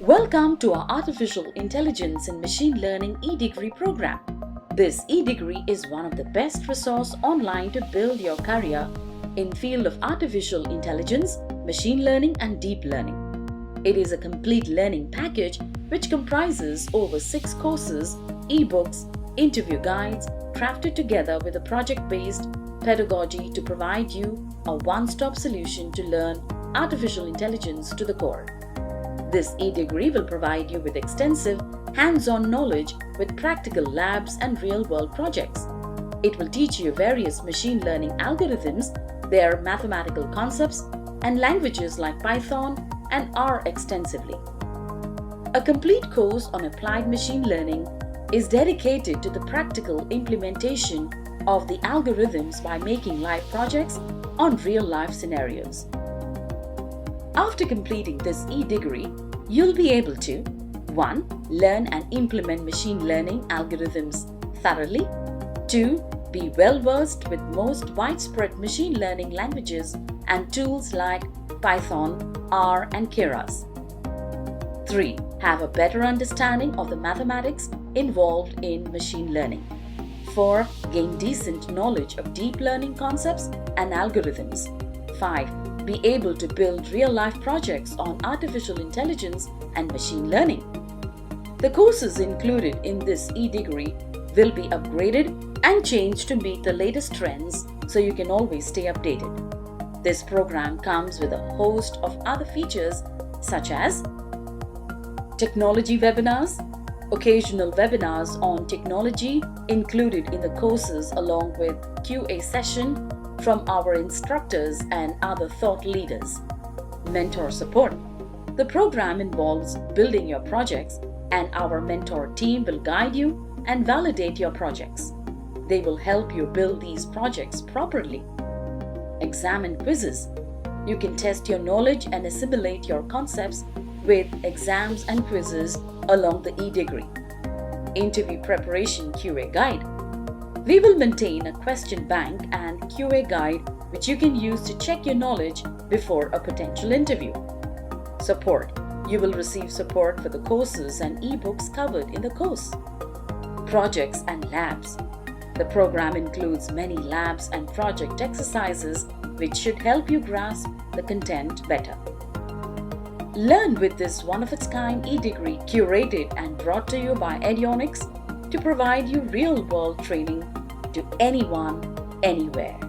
Welcome to our Artificial Intelligence and Machine Learning e-degree program. This e-degree is one of the best resources online to build your career in field of artificial intelligence, machine learning and deep learning. It is a complete learning package which comprises over 6 courses, ebooks, interview guides, crafted together with a project-based pedagogy to provide you a one-stop solution to learn artificial intelligence to the core. This e-degree will provide you with extensive hands-on knowledge with practical labs and real-world projects. It will teach you various machine learning algorithms, their mathematical concepts, and languages like Python and R extensively. A complete course on applied machine learning is dedicated to the practical implementation of the algorithms by making live projects on real-life scenarios. After completing this e-degree, you'll be able to 1. Learn and implement machine learning algorithms thoroughly. 2. Be well-versed with most widespread machine learning languages and tools like Python, R, and Keras. 3. Have a better understanding of the mathematics involved in machine learning. 4. Gain decent knowledge of deep learning concepts and algorithms. 5. Be able to build real-life projects on artificial intelligence and machine learning. The courses included in this e-degree will be upgraded and changed to meet the latest trends so you can always stay updated. This program comes with a host of other features such as technology webinars, occasional webinars on technology included in the courses along with QA session from our instructors and other thought leaders. Mentor support. The program involves building your projects and our mentor team will guide you and validate your projects. They will help you build these projects properly. Exam and quizzes. You can test your knowledge and assimilate your concepts with exams and quizzes along the e-degree. Interview preparation QA guide. We will maintain a question bank and QA guide which you can use to check your knowledge before a potential interview. Support. You will receive support for the courses and ebooks covered in the course. Projects and labs. The program includes many labs and project exercises which should help you grasp the content better. Learn with this one-of-its-kind e-degree curated and brought to you by Eduonix to provide you real-world training to anyone, anywhere.